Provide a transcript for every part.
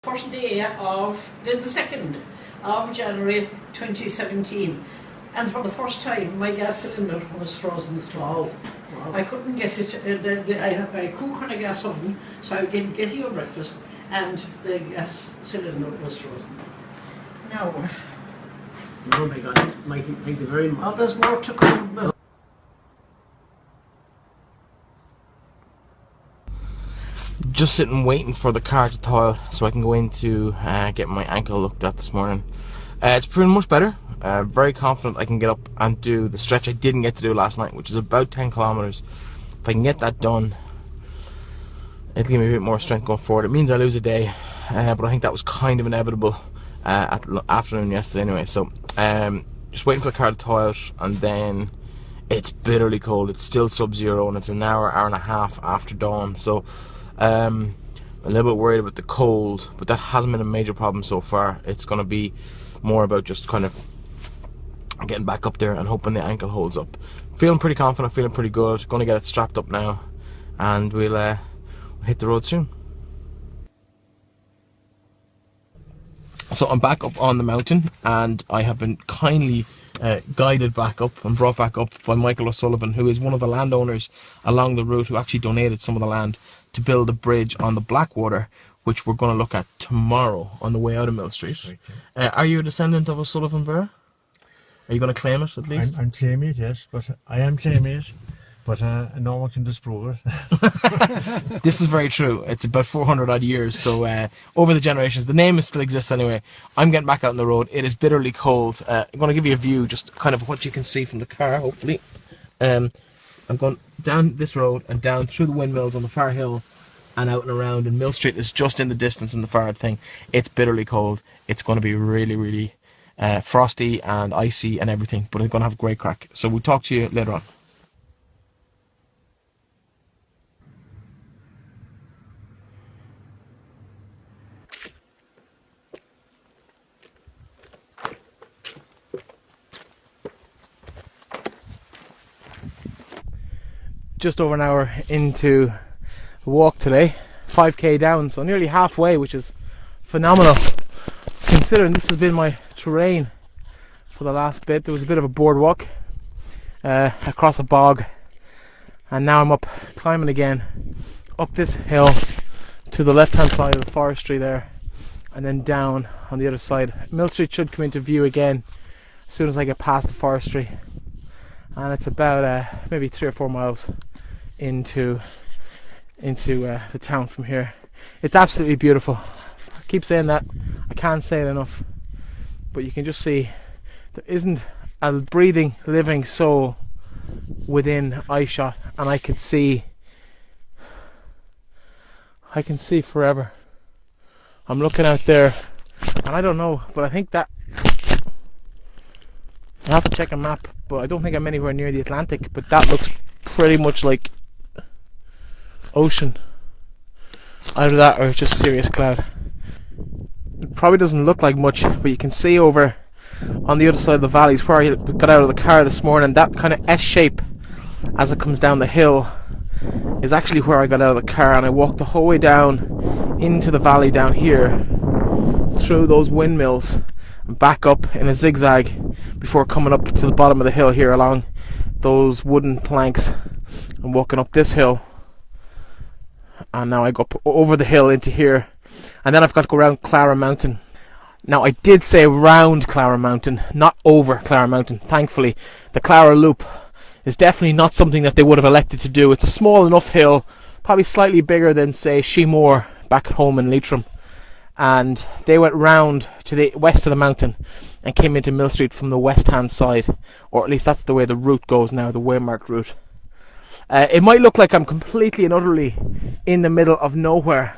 First day of the 2nd of January 2017, and for the first time my gas cylinder was frozen as well. Wow. I couldn't get it, I cook on a gas oven, so I didn't get your breakfast, and the gas cylinder was frozen. Now, oh my God, thank you very much. Oh, there's more to come. Just sitting waiting for the car to thaw out so I can go in to get my ankle looked at this morning. It's proven much better. Very confident I can get up and do the stretch I didn't get to do last night, which is about 10 kilometers. If I can get that done, it'll give me a bit more strength going forward. It means I lose a day, but I think that was kind of inevitable at the afternoon yesterday anyway. So just waiting for the car to thaw out, and then it's bitterly cold. It's still sub-zero, and it's an hour and a half after dawn. So I'm a little bit worried about the cold, but that hasn't been a major problem so far. It's going to be more about just kind of getting back up there and hoping the ankle holds up. Feeling pretty confident, feeling pretty good. Going to get it strapped up now, and we'll hit the road soon. So I'm back up on the mountain, and I have been kindly guided back up and brought back up by Michael O'Sullivan, who is one of the landowners along the route, who actually donated some of the land to build a bridge on the Blackwater, which we're going to look at tomorrow on the way out of Mill Street. Okay. Are you a descendant of O'Sullivan Beare? Are you going to claim it at least? I'm claiming it, yes, but I am claiming it, but no one can disprove it. This is very true. It's about 400 odd years, so over the generations, the name still exists anyway. I'm getting back out on the road. It is bitterly cold. I'm going to give you a view, just kind of what you can see from the car, hopefully. I'm going down this road and down through the windmills on the far hill and out and around, and Mill Street is just in the distance in the far thing. It's bitterly cold. It's going to be really, really frosty and icy and everything, but I'm going to have a great crack. So we'll talk to you later on. Just over an hour into the walk today, 5k down, so nearly halfway, which is phenomenal considering this has been my terrain for the last bit. There was a bit of a boardwalk across a bog, and now I'm up climbing again up this hill to the left hand side of the forestry there, and then down on the other side. Mill Street should come into view again as soon as I get past the forestry, and it's about maybe 3 or 4 miles into the town from here. It's absolutely beautiful. I keep saying that, I can't say it enough, but you can just see there isn't a breathing, living soul within eyeshot, and I can see forever. I'm looking out there, and I don't know, but I think that I have to check a map, but I don't think I'm anywhere near the Atlantic, but that looks pretty much like ocean. Either that or just serious cloud. It probably doesn't look like much, but you can see over on the other side of the valleys where I got out of the car this morning. That kind of S shape as it comes down the hill is actually where I got out of the car, and I walked the whole way down into the valley down here through those windmills and back up in a zigzag before coming up to the bottom of the hill here along those wooden planks and walking up this hill. And now I go up over the hill into here, and then I've got to go around Clara Mountain. Now I did say round Clara Mountain, not over Clara Mountain. Thankfully, the Clara Loop is definitely not something that they would have elected to do. It's a small enough hill, probably slightly bigger than, say, Sheemore back at home in Leitrim, and they went round to the west of the mountain and came into Mill Street from the west hand side, or at least that's the way the route goes now, the waymarked route. It might look like I'm completely and utterly in the middle of nowhere,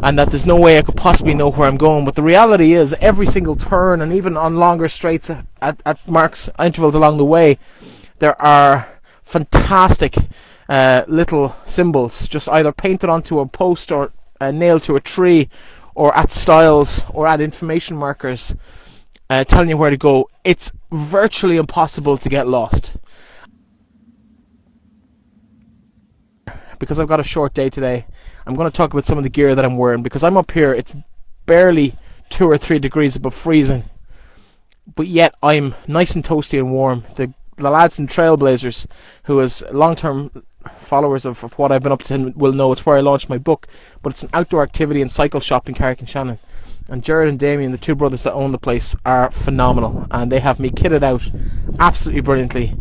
and that there's no way I could possibly know where I'm going, but the reality is every single turn, and even on longer straights at marks intervals along the way, there are fantastic little symbols just either painted onto a post or nailed to a tree, or at stiles or at information markers telling you where to go. It's virtually impossible to get lost. Because I've got a short day today, I'm going to talk about some of the gear that I'm wearing, because I'm up here, it's barely 2 or 3 degrees above freezing, but yet I'm nice and toasty and warm. The lads in Trailblazers, who is long-term followers of what I've been up to, will know it's where I launched my book, but it's an outdoor activity and cycle shop in Carrick-on-Shannon. And Jared and Damien, the 2 brothers that own the place, are phenomenal, and they have me kitted out absolutely brilliantly,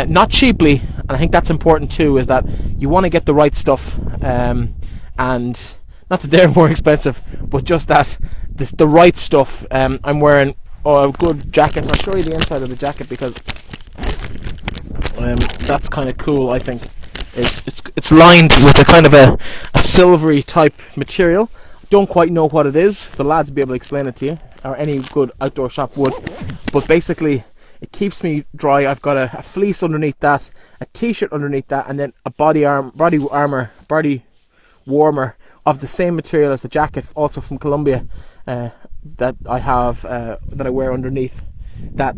not cheaply. And I think that's important too, is that you want to get the right stuff, and not that they're more expensive, but just that the right stuff. I'm wearing a good jacket. I'll show you the inside of the jacket, because that's kind of cool. I think it's lined with a kind of a silvery type material. Don't quite know what it is. The lads will be able to explain it to you, or any good outdoor shop would. But basically, it keeps me dry. I've got a fleece underneath that, a t-shirt underneath that, and then a body warmer of the same material as the jacket, also from Colombia, that I have that I wear underneath that,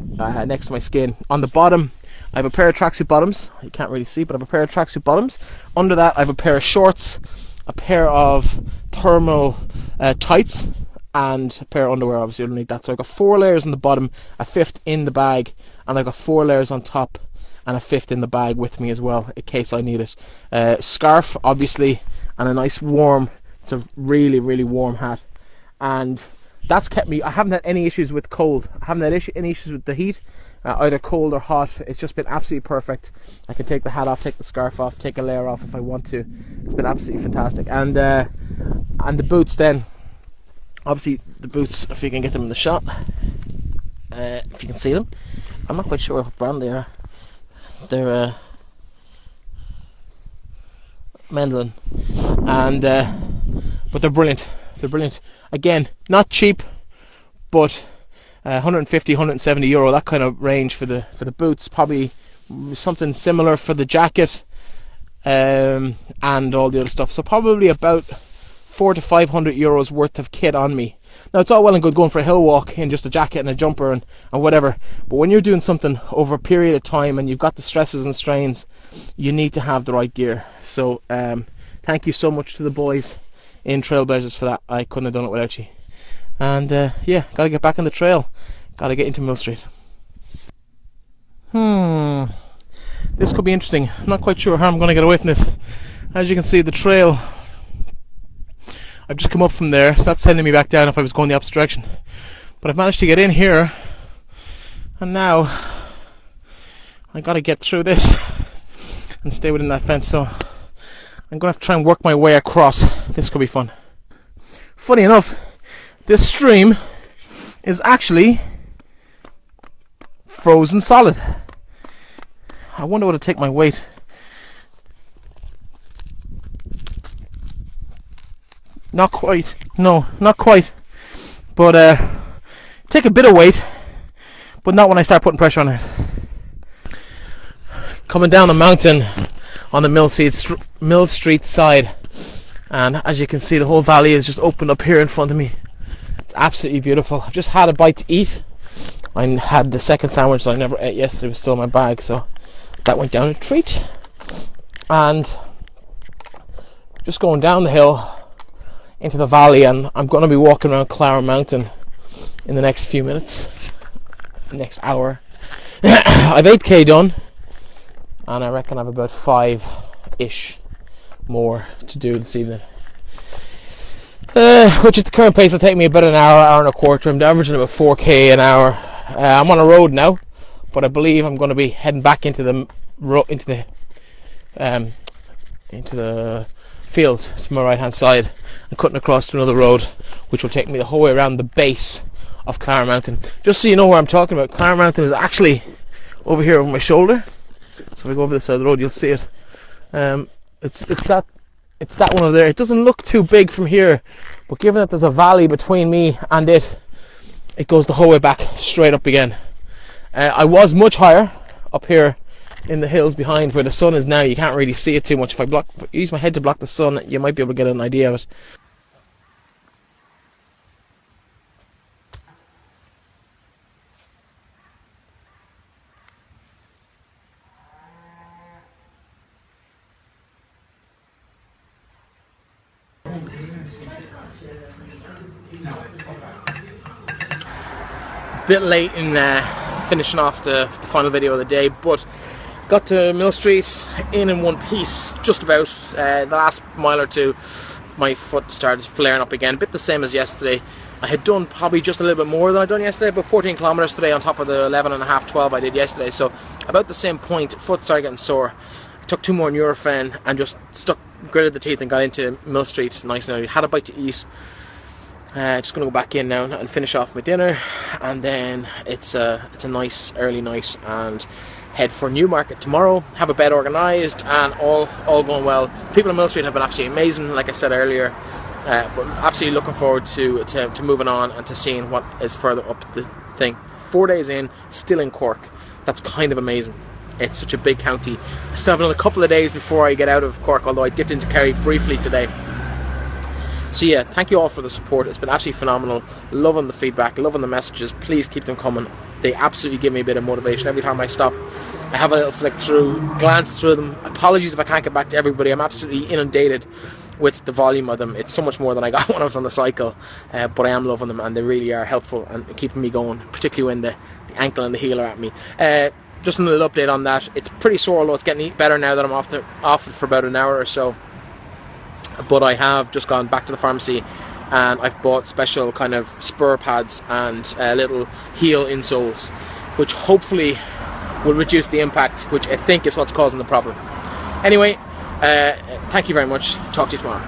next to my skin. On the bottom, I have a pair of tracksuit bottoms. You can't really see, but I have a pair of tracksuit bottoms. Under that, I have a pair of shorts, a pair of thermal tights, and a pair of underwear obviously underneath that. So I've got 4 layers on the bottom, a 5th in the bag, and I've got 4 layers on top and a 5th in the bag with me as well, in case I need it. Scarf obviously, and a nice warm, it's a really, really warm hat. And that's kept me, I haven't had any issues with cold. I haven't had any issues with the heat, either cold or hot. It's just been absolutely perfect. I can take the hat off, take the scarf off, take a layer off if I want to. It's been absolutely fantastic. And the boots then, obviously the boots, if you can get them in the shot, if you can see them. I'm not quite sure what brand they are. They're Mendelin, and but they're brilliant. They're brilliant. Again, not cheap, but 150, 170 euro, that kind of range for the boots. Probably something similar for the jacket, and all the other stuff. So probably about 400 to 500 euros worth of kit on me. Now it's all well and good going for a hill walk in just a jacket and a jumper and whatever, but when you're doing something over a period of time and you've got the stresses and strains, you need to have the right gear. So thank you so much to the boys in Trailblazers for that. I couldn't have done it without you. And yeah, gotta get back on the trail, gotta get into Mill Street. This could be interesting. I'm not quite sure how I'm going to get away from this. As you can see, the trail, I've just come up from there, so that's sending me back down if I was going the opposite direction. But I've managed to get in here, and now I got to get through this and stay within that fence. So I'm going to have to try and work my way across. This could be fun. Funny enough, this stream is actually frozen solid. I wonder what it'll take my weight. Not quite. No, not quite. But take a bit of weight, but not when I start putting pressure on it. Coming down the mountain on the Mill Street side, and as you can see, the whole valley is just opened up here in front of me. It's absolutely beautiful. I've just had a bite to eat. I had the second sandwich that I never ate yesterday, it was still in my bag, so that went down a treat. And just going down the hill into the valley, and I'm going to be walking around Clara Mountain in the next few minutes, next hour. I've 8k done, and I reckon I have about 5-ish more to do this evening, which at the current pace will take me about an hour and a quarter. I'm averaging about 4k an hour. I'm on a road now, but I believe I'm going to be heading back into the field to my right hand side and cutting across to another road, which will take me the whole way around the base of Clara Mountain. Just so you know where I'm talking about, Clara Mountain is actually over here over my shoulder. So if I go over the side of the road, you'll see it. It's that one over there. It doesn't look too big from here, but given that there's a valley between me and it goes the whole way back straight up again. I was much higher up here in the hills behind where the sun is now. You can't really see it too much. If I use my head to block the sun, you might be able to get an idea of it. Bit late in finishing off the final video of the day, but got to Mill Street in one piece, just about. The last mile or two, my foot started flaring up again, a bit the same as yesterday. I had done probably just a little bit more than I'd done yesterday, about 14 kilometres today on top of the 11 and a half, 12 I did yesterday, so about the same point, foot started getting sore. I took 2 more Nurofen and just gritted the teeth and got into Mill Street nice and early. Had a bite to eat. Just going to go back in now and finish off my dinner, and then it's a nice early night and head for Newmarket tomorrow. Have a bed organised and all going well. People in Mill Street have been absolutely amazing, like I said earlier. But absolutely looking forward to moving on and to seeing what is further up the thing. 4 days in, still in Cork. That's kind of amazing. It's such a big county. I still have another couple of days before I get out of Cork, although I dipped into Kerry briefly today. So yeah, thank you all for the support. It's been absolutely phenomenal. Loving the feedback, loving the messages. Please keep them coming. They absolutely give me a bit of motivation. Every time I stop, I have a little flick through, glance through them. Apologies if I can't get back to everybody. I'm absolutely inundated with the volume of them. It's so much more than I got when I was on the cycle, but I am loving them, and they really are helpful and keeping me going, particularly when the ankle and the heel are at me. Just a little update on that. It's pretty sore, although it's getting better now that I'm off it for about an hour or so. But I have just gone back to the pharmacy and I've bought special kind of spur pads and little heel insoles, which hopefully will reduce the impact, which I think is what's causing the problem. Anyway, thank you very much. Talk to you tomorrow.